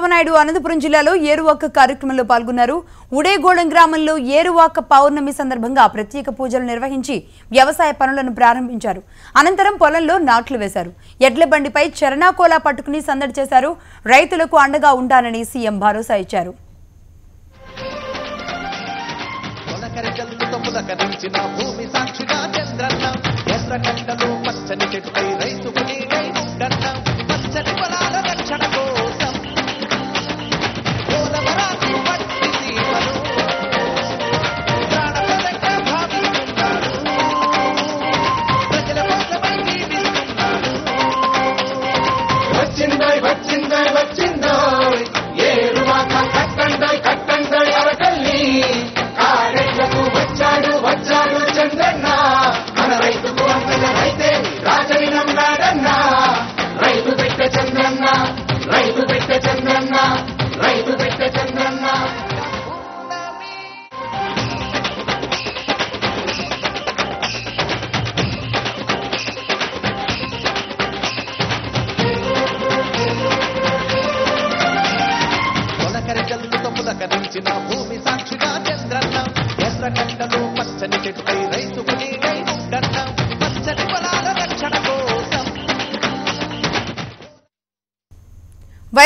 నాయుడు అనంతపురం జిల్లాలో ఏరువాక కార్యక్రమంలో పాల్గొన్నారు. ఉడేగూడెం గ్రామంలో ఏరువాక పౌర్ణమి సందర్భంగా ప్రత్యేక పూజలు నిర్వహించి వ్యవసాయ పనులను ప్రారంభించారు. అనంతరం పొలంలో నాట్లు వేశారు. ఎడ్ల బండిపై చరణాకోలా పట్టుకుని సందడి చేశారు. రైతులకు అండగా ఉండాలని సీఎం భరోసా ఇచ్చారు. భూమి సాక్షిగా చంద్రన్న ఎర్ర కట్టలు పచ్చని చెట్టుపై రైతుకు